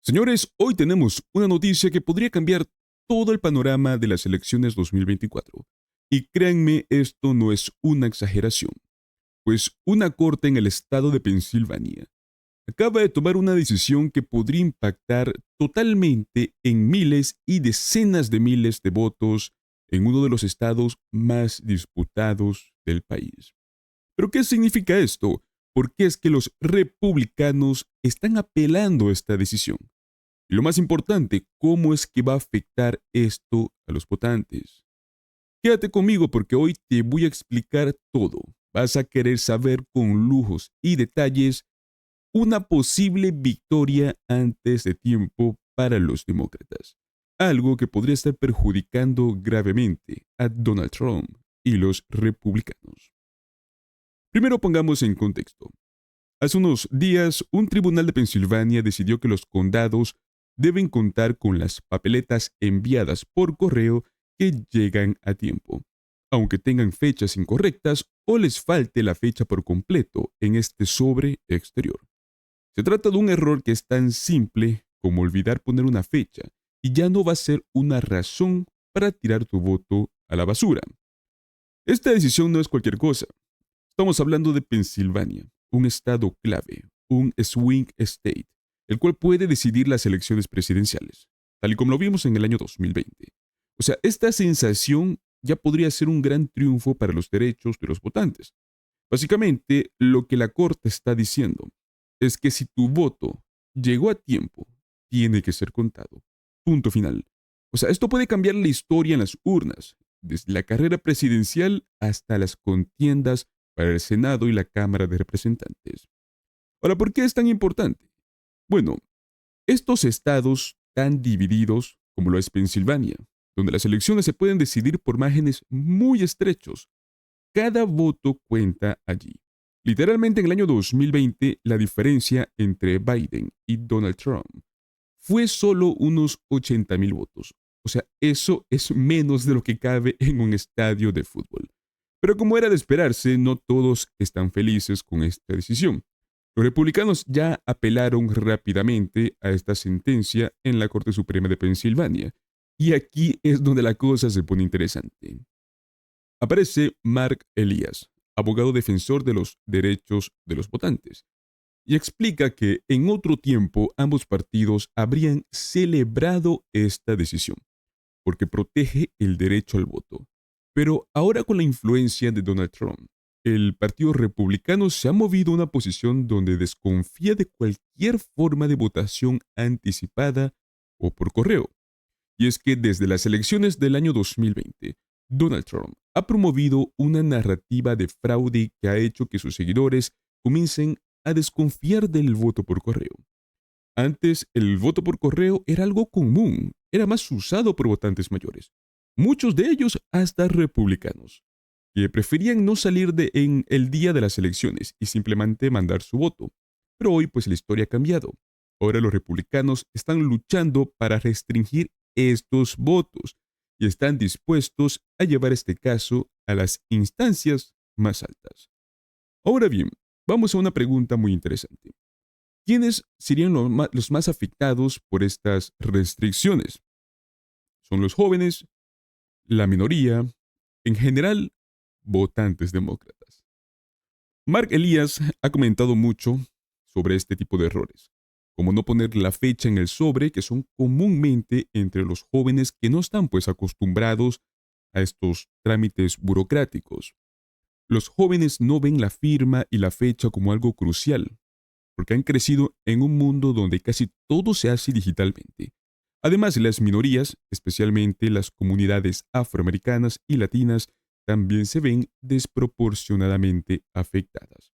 Señores, hoy tenemos una noticia que podría cambiar todo el panorama de las elecciones 2024. Y créanme, esto no es una exageración, pues una corte en el estado de Pensilvania acaba de tomar una decisión que podría impactar totalmente en miles y decenas de miles de votos en uno de los estados más disputados del país. ¿Pero qué significa esto? ¿Por qué es que los republicanos están apelando esta decisión? Y lo más importante, ¿cómo es que va a afectar esto a los votantes? Quédate conmigo porque hoy te voy a explicar todo. Vas a querer saber con lujos y detalles una posible victoria antes de tiempo para los demócratas. Algo que podría estar perjudicando gravemente a Donald Trump y los republicanos. Primero pongamos en contexto. Hace unos días, un tribunal de Pensilvania decidió que los condados deben contar con las papeletas enviadas por correo que llegan a tiempo, aunque tengan fechas incorrectas o les falte la fecha por completo en este sobre exterior. Se trata de un error que es tan simple como olvidar poner una fecha y ya no va a ser una razón para tirar tu voto a la basura. Esta decisión no es cualquier cosa. Estamos hablando de Pensilvania, un estado clave, un swing state, el cual puede decidir las elecciones presidenciales, tal y como lo vimos en el año 2020. O sea, esta sensación ya podría ser un gran triunfo para los derechos de los votantes. Básicamente, lo que la Corte está diciendo es que si tu voto llegó a tiempo, tiene que ser contado. Punto final. O sea, esto puede cambiar la historia en las urnas, desde la carrera presidencial hasta las contiendas para el Senado y la Cámara de Representantes. Ahora, ¿por qué es tan importante? Bueno, estos estados tan divididos como lo es Pensilvania, donde las elecciones se pueden decidir por márgenes muy estrechos, cada voto cuenta allí. Literalmente en el año 2020, la diferencia entre Biden y Donald Trump fue solo unos 80,000 votos. O sea, eso es menos de lo que cabe en un estadio de fútbol. Pero como era de esperarse, no todos están felices con esta decisión. Los republicanos ya apelaron rápidamente a esta sentencia en la Corte Suprema de Pensilvania. Y aquí es donde la cosa se pone interesante. Aparece Mark Elias, abogado defensor de los derechos de los votantes, y explica que en otro tiempo ambos partidos habrían celebrado esta decisión, porque protege el derecho al voto. Pero ahora con la influencia de Donald Trump, el Partido Republicano se ha movido a una posición donde desconfía de cualquier forma de votación anticipada o por correo. Y es que desde las elecciones del año 2020, Donald Trump ha promovido una narrativa de fraude que ha hecho que sus seguidores comiencen a desconfiar del voto por correo. Antes, el voto por correo era algo común, era más usado por votantes mayores, muchos de ellos hasta republicanos, que preferían no salir en el día de las elecciones y simplemente mandar su voto. Pero hoy, pues la historia ha cambiado. Ahora los republicanos están luchando para restringir estos votos y están dispuestos a llevar este caso a las instancias más altas. Ahora bien, vamos a una pregunta muy interesante. ¿Quiénes serían los más afectados por estas restricciones? ¿Son los jóvenes, la minoría, en general, votantes demócratas? Mark Elias ha comentado mucho sobre este tipo de errores, como no poner la fecha en el sobre, que son comúnmente entre los jóvenes que no están pues acostumbrados a estos trámites burocráticos. Los jóvenes no ven la firma y la fecha como algo crucial, porque han crecido en un mundo donde casi todo se hace digitalmente. Además, las minorías, especialmente las comunidades afroamericanas y latinas, también se ven desproporcionadamente afectadas.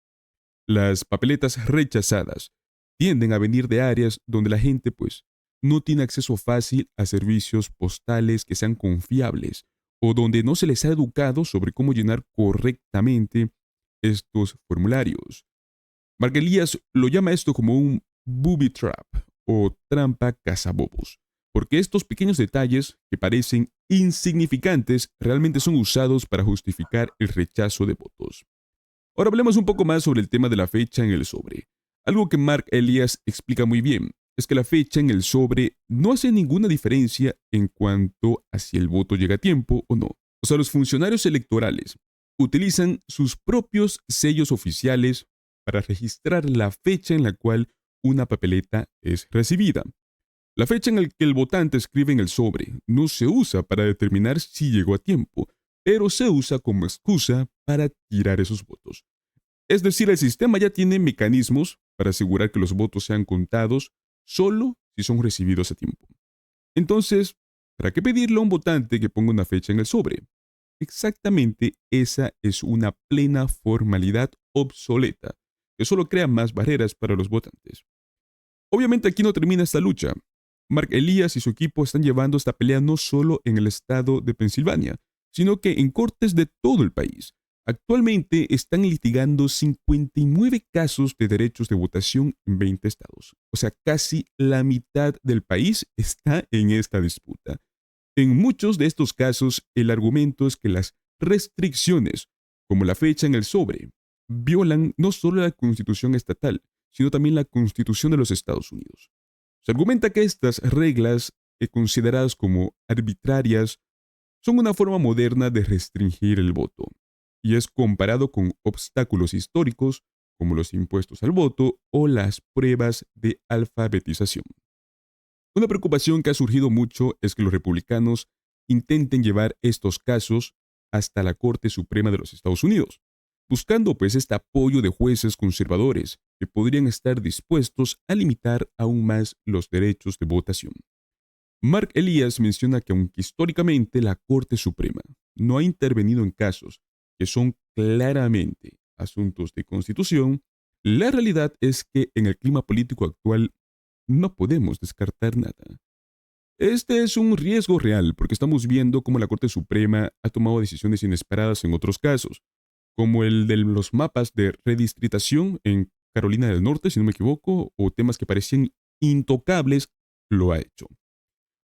Las papeletas rechazadas tienden a venir de áreas donde la gente, pues, no tiene acceso fácil a servicios postales que sean confiables o donde no se les ha educado sobre cómo llenar correctamente estos formularios. Mark Elías lo llama esto como un booby trap o trampa cazabobos, porque estos pequeños detalles que parecen insignificantes realmente son usados para justificar el rechazo de votos. Ahora hablemos un poco más sobre el tema de la fecha en el sobre, algo que Mark Elias explica muy bien. es que la fecha en el sobre no hace ninguna diferencia en cuanto a si el voto llega a tiempo o no. O sea, los funcionarios electorales utilizan sus propios sellos oficiales para registrar la fecha en la cual una papeleta es recibida. La fecha en la que el votante escribe en el sobre no se usa para determinar si llegó a tiempo, pero se usa como excusa para tirar esos votos. Es decir, el sistema ya tiene mecanismos para asegurar que los votos sean contados solo si son recibidos a tiempo. Entonces, ¿para qué pedirle a un votante que ponga una fecha en el sobre? Exactamente esa es una plena formalidad obsoleta, que solo crea más barreras para los votantes. Obviamente aquí no termina esta lucha. Mark Elias y su equipo están llevando esta pelea no solo en el estado de Pensilvania, sino que en cortes de todo el país. Actualmente están litigando 59 casos de derechos de votación en 20 estados. O sea, casi la mitad del país está en esta disputa. En muchos de estos casos, el argumento es que las restricciones, como la fecha en el sobre, violan no solo la Constitución estatal, sino también la Constitución de los Estados Unidos. Se argumenta que estas reglas, consideradas como arbitrarias, son una forma moderna de restringir el voto, y es comparado con obstáculos históricos como los impuestos al voto o las pruebas de alfabetización. Una preocupación que ha surgido mucho es que los republicanos intenten llevar estos casos hasta la Corte Suprema de los Estados Unidos, buscando pues este apoyo de jueces conservadores que podrían estar dispuestos a limitar aún más los derechos de votación. Mark Elias menciona que aunque históricamente la Corte Suprema no ha intervenido en casos que son claramente asuntos de constitución, la realidad es que en el clima político actual no podemos descartar nada. Este es un riesgo real porque estamos viendo cómo la Corte Suprema ha tomado decisiones inesperadas en otros casos, como el de los mapas de redistritación en Carolina del Norte, si no me equivoco, o temas que parecían intocables, lo ha hecho.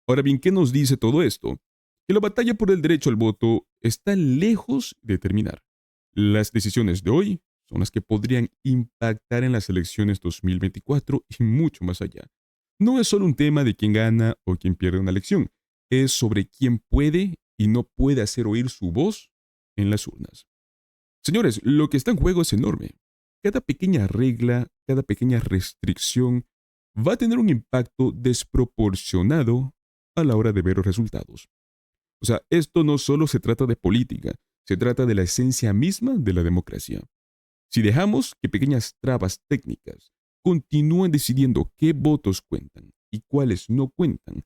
Ahora bien, ¿qué nos dice todo esto? Que la batalla por el derecho al voto está lejos de terminar. Las decisiones de hoy son las que podrían impactar en las elecciones 2024 y mucho más allá. No es solo un tema de quién gana o quién pierde una elección, es sobre quién puede y no puede hacer oír su voz en las urnas. Señores, lo que está en juego es enorme. Cada pequeña regla, cada pequeña restricción va a tener un impacto desproporcionado a la hora de ver los resultados. O sea, esto no solo se trata de política, se trata de la esencia misma de la democracia. Si dejamos que pequeñas trabas técnicas continúen decidiendo qué votos cuentan y cuáles no cuentan,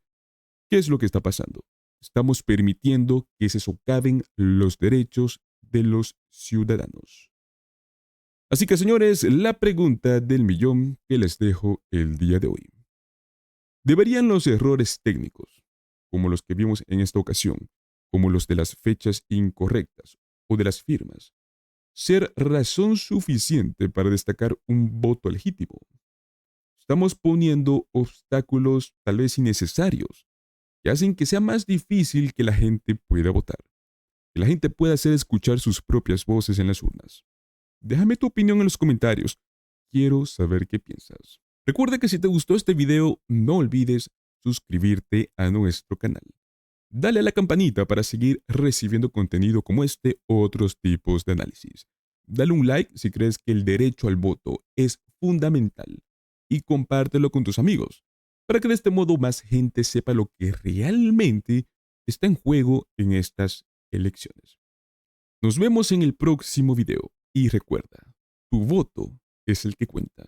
¿qué es lo que está pasando? Estamos permitiendo que se socaven los derechos de los ciudadanos. Así que, señores, la pregunta del millón que les dejo el día de hoy. ¿Deberían los errores técnicos, como los que vimos en esta ocasión, como los de las fechas incorrectas o de las firmas, ser razón suficiente para destacar un voto legítimo? Estamos poniendo obstáculos tal vez innecesarios que hacen que sea más difícil que la gente pueda votar, que la gente pueda hacer escuchar sus propias voces en las urnas. Déjame tu opinión en los comentarios. Quiero saber qué piensas. Recuerda que si te gustó este video, no olvides suscribirte a nuestro canal. Dale a la campanita para seguir recibiendo contenido como este u otros tipos de análisis. Dale un like si crees que el derecho al voto es fundamental y compártelo con tus amigos para que de este modo más gente sepa lo que realmente está en juego en estas elecciones. Nos vemos en el próximo video y recuerda, tu voto es el que cuenta.